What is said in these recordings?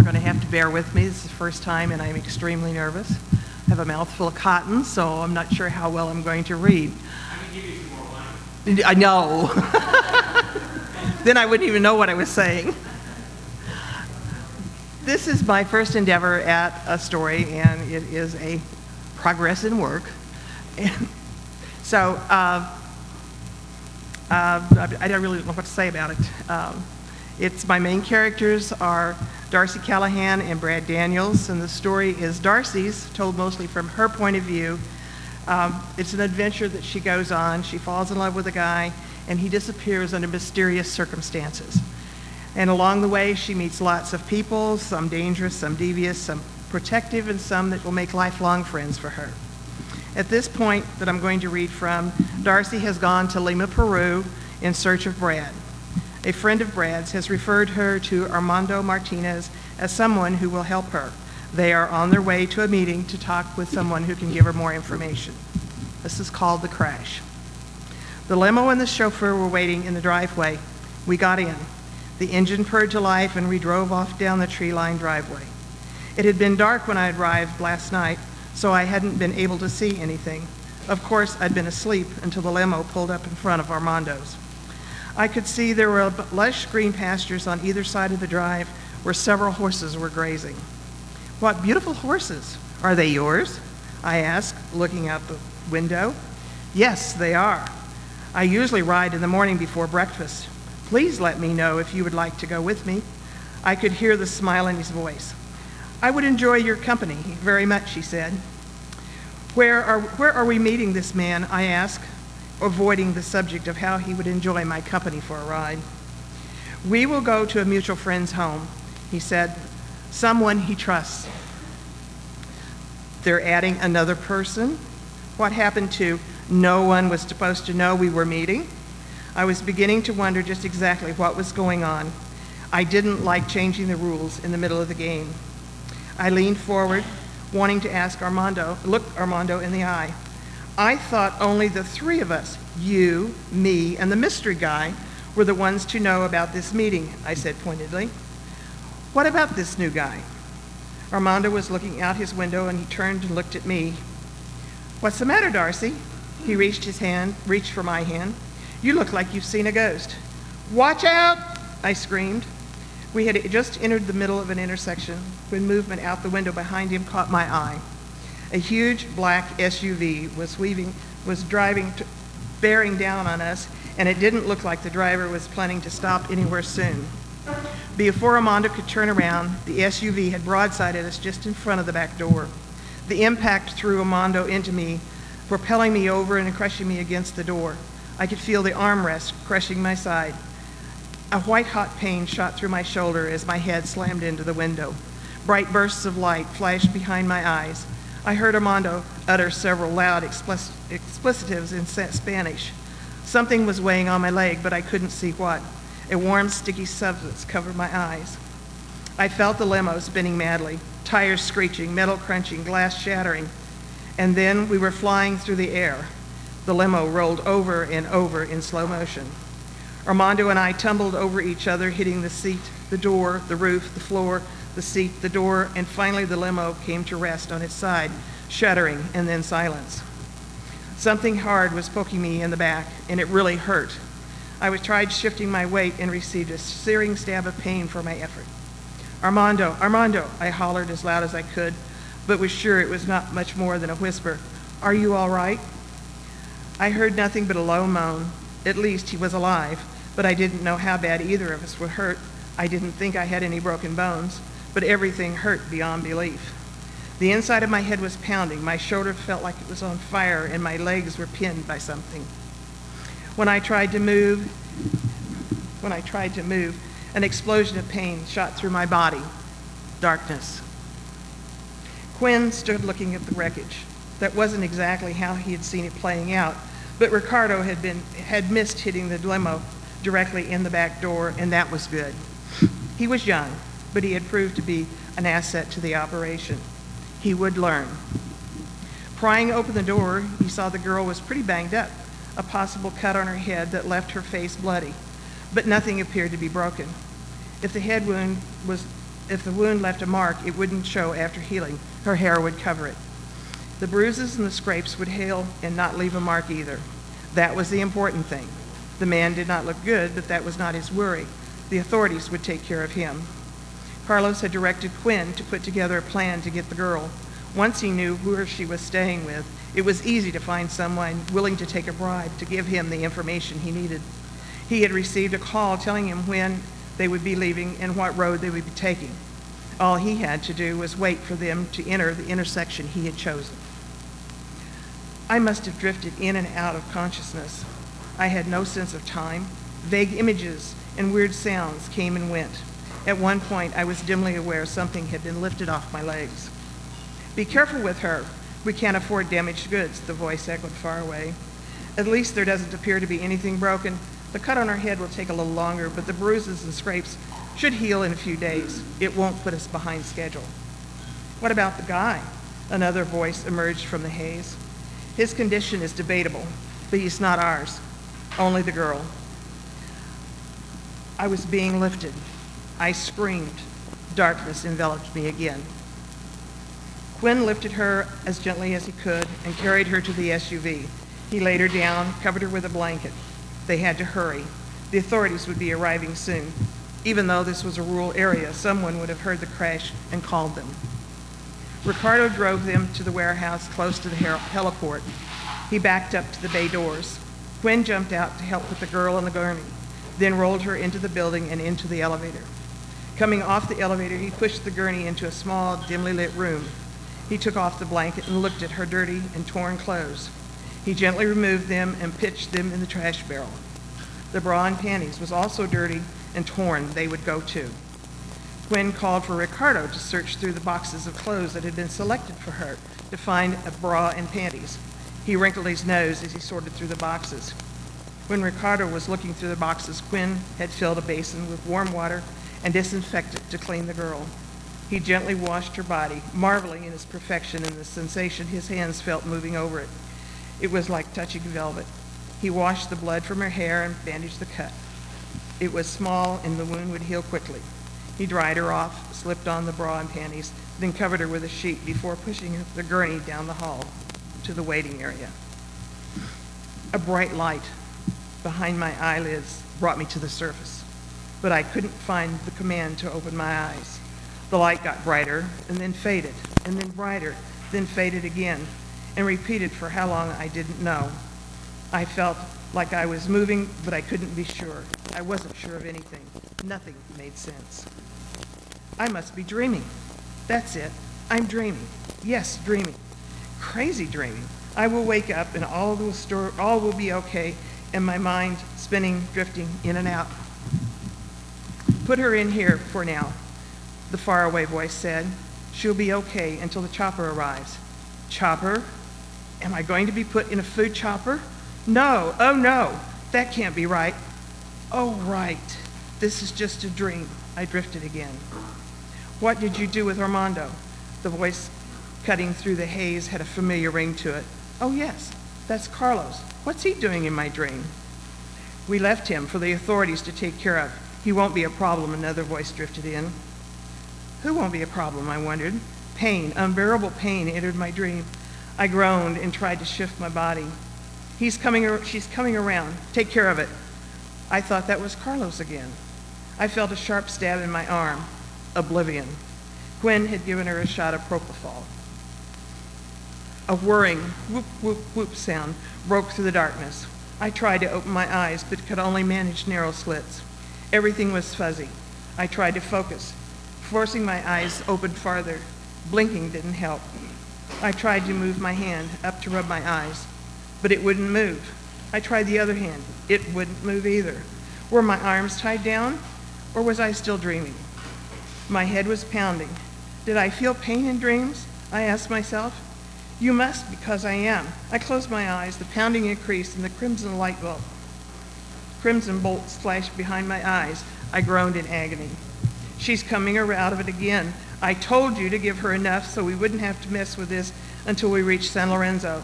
going to have to bear with me. This is the first time, and I'm extremely nervous. I have a mouthful of cotton, so I'm not sure how well I'm going to read. I can give you some more wine. I know. Then I wouldn't even know what I was saying. This is my first endeavor at a story, and it is a progress in work. And so I don't really know what to say about it. My main characters are Darcy Callahan and Brad Daniels, and the story is Darcy's, told mostly from her point of view. It's an adventure that she goes on. She falls in love with a guy, and he disappears under mysterious circumstances. And along the way, she meets lots of people, some dangerous, some devious, some protective, and some that will make lifelong friends for her. At this point that I'm going to read from, Darcy has gone to Lima, Peru in search of Brad. A friend of Brad's has referred her to Armando Martinez as someone who will help her. They are on their way to a meeting to talk with someone who can give her more information. This is called The Crash. The limo and the chauffeur were waiting in the driveway. We got in. The engine purred to life, and we drove off down the tree-lined driveway. It had been dark when I arrived last night, so I hadn't been able to see anything. Of course, I'd been asleep until the limo pulled up in front of Armando's. I could see there were lush green pastures on either side of the drive where several horses were grazing. "What beautiful horses. Are they yours?" I asked, looking out the window. "Yes, they are. I usually ride in the morning before breakfast. Please let me know if you would like to go with me." I could hear the smile in his voice. "I would enjoy your company very much," he said. Where are we meeting this man?" I asked, avoiding the subject of how he would enjoy my company for a ride. "We will go to a mutual friend's home," he said, "someone he trusts." They're adding another person? What happened to no one was supposed to know we were meeting? I was beginning to wonder just exactly what was going on. I didn't like changing the rules in the middle of the game. I leaned forward, wanting to look Armando in the eye. "I thought only the three of us, you, me, and the mystery guy, were the ones to know about this meeting," I said pointedly. "What about this new guy?" Armando was looking out his window, and he turned and looked at me. "What's the matter, Darcy?" He reached for my hand. "You look like you've seen a ghost." "Watch out!" I screamed. We had just entered the middle of an intersection when movement out the window behind him caught my eye. A huge black SUV was driving, bearing down on us, and it didn't look like the driver was planning to stop anywhere soon. Before Armando could turn around, the SUV had broadsided us just in front of the back door. The impact threw Armando into me, propelling me over and crushing me against the door. I could feel the armrest crushing my side. A white-hot pain shot through my shoulder as my head slammed into the window. Bright bursts of light flashed behind my eyes. I heard Armando utter several loud explicitives in Spanish. Something was weighing on my leg, but I couldn't see what. A warm, sticky substance covered my eyes. I felt the limo spinning madly, tires screeching, metal crunching, glass shattering, and then we were flying through the air. The limo rolled over and over in slow motion. Armando and I tumbled over each other, hitting the seat, the door, the roof, the floor, the seat, the door, and finally the limo came to rest on its side, shuddering, and then silence. Something hard was poking me in the back, and it really hurt. I tried shifting my weight and received a searing stab of pain for my effort. "Armando, Armando," I hollered as loud as I could, but was sure it was not much more than a whisper. "Are you all right?" I heard nothing but a low moan. At least he was alive, but I didn't know how bad either of us were hurt. I didn't think I had any broken bones, but everything hurt beyond belief. The inside of my head was pounding, my shoulder felt like it was on fire, and my legs were pinned by something. When I tried to move, an explosion of pain shot through my body. Darkness. Quinn stood looking at the wreckage. That wasn't exactly how he had seen it playing out, but Ricardo had missed hitting the limo directly in the back door, and that was good. He was young, but he had proved to be an asset to the operation. He would learn. Prying open the door, he saw the girl was pretty banged up, a possible cut on her head that left her face bloody, but nothing appeared to be broken. If the head wound was If the wound left a mark, it wouldn't show after healing. Her hair would cover it. The bruises and the scrapes would heal and not leave a mark either. That was the important thing. The man did not look good, but that was not his worry. The authorities would take care of him. Carlos had directed Quinn to put together a plan to get the girl. Once he knew where she was staying with, it was easy to find someone willing to take a bribe to give him the information he needed. He had received a call telling him when they would be leaving and what road they would be taking. All he had to do was wait for them to enter the intersection he had chosen. I must have drifted in and out of consciousness. I had no sense of time. Vague images and weird sounds came and went. At one point, I was dimly aware something had been lifted off my legs. "Be careful with her. We can't afford damaged goods," the voice echoed far away. "At least there doesn't appear to be anything broken. The cut on her head will take a little longer, but the bruises and scrapes should heal in a few days. It won't put us behind schedule." "What about the guy?" Another voice emerged from the haze. "His condition is debatable, but he's not ours. Only the girl." I was being lifted. I screamed. Darkness enveloped me again. Quinn lifted her as gently as he could and carried her to the SUV. He laid her down, covered her with a blanket. They had to hurry. The authorities would be arriving soon. Even though this was a rural area, someone would have heard the crash and called them. Ricardo drove them to the warehouse close to the heliport. He backed up to the bay doors. Quinn jumped out to help with the girl on the gurney, then rolled her into the building and into the elevator. Coming off the elevator, he pushed the gurney into a small, dimly lit room. He took off the blanket and looked at her dirty and torn clothes. He gently removed them and pitched them in the trash barrel. The bra and panties was also dirty and torn. They would go too. Quinn called for Ricardo to search through the boxes of clothes that had been selected for her to find a bra and panties. He wrinkled his nose as he sorted through the boxes. When Ricardo was looking through the boxes, Quinn had filled a basin with warm water and disinfectant to clean the girl. He gently washed her body, marveling in its perfection and the sensation his hands felt moving over it. It was like touching velvet. He washed the blood from her hair and bandaged the cut. It was small and the wound would heal quickly. He dried her off, slipped on the bra and panties, then covered her with a sheet before pushing the gurney down the hall to the waiting area. A bright light behind my eyelids brought me to the surface, but I couldn't find the command to open my eyes. The light got brighter and then faded, and then brighter, then faded again, and repeated for how long I didn't know. I felt like I was moving, but I couldn't be sure. I wasn't sure of anything. Nothing made sense. I must be dreaming. That's it. I'm dreaming. Yes, dreaming. Crazy dreaming. I will wake up and all will be okay, and my mind spinning, drifting in and out. "Put her in here for now," the faraway voice said. "She'll be okay until the chopper arrives." Chopper? Am I going to be put in a food chopper? No, oh no, that can't be right. Oh, right, this is just a dream. I drifted again. "What did you do with Armando?" The voice cutting through the haze had a familiar ring to it. "Oh yes, that's Carlos. What's he doing in my dream?" "We left him for the authorities to take care of. He won't be a problem," another voice drifted in. Who won't be a problem, I wondered. Pain, unbearable pain entered my dream. I groaned and tried to shift my body. She's coming around. Take care of it." I thought that was Carlos again. I felt a sharp stab in my arm. Oblivion. Quinn had given her a shot of propofol. A whirring whoop, whoop, whoop sound broke through the darkness. I tried to open my eyes, but could only manage narrow slits. Everything was fuzzy. I tried to focus, forcing my eyes open farther. Blinking didn't help. I tried to move my hand up to rub my eyes, but it wouldn't move. I tried the other hand. It wouldn't move either. Were my arms tied down, or was I still dreaming? My head was pounding. Did I feel pain in dreams? I asked myself. You must, because I am. I closed my eyes. The pounding increased, and the crimson bolts flashed behind my eyes. I groaned in agony. She's coming out of it again. I told you to give her enough so we wouldn't have to mess with this until we reached San Lorenzo.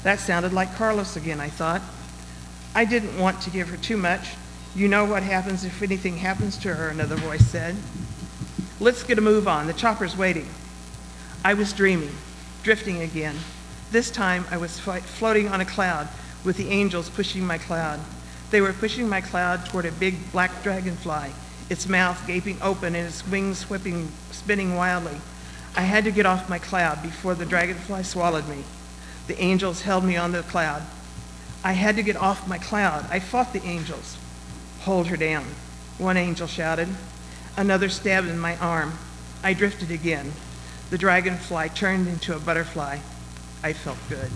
That sounded like Carlos again, I thought. I didn't want to give her too much. You know what happens if anything happens to her, another voice said. Let's get a move on. The chopper's waiting. I was dreaming, drifting again. This time I was floating on a cloud with the angels pushing my cloud. They were pushing my cloud toward a big black dragonfly, its mouth gaping open and its wings spinning wildly. I had to get off my cloud before the dragonfly swallowed me. The angels held me on the cloud. I had to get off my cloud. I fought the angels. Hold her down, one angel shouted. Another stabbed in my arm. I drifted again. The dragonfly turned into a butterfly. I felt good.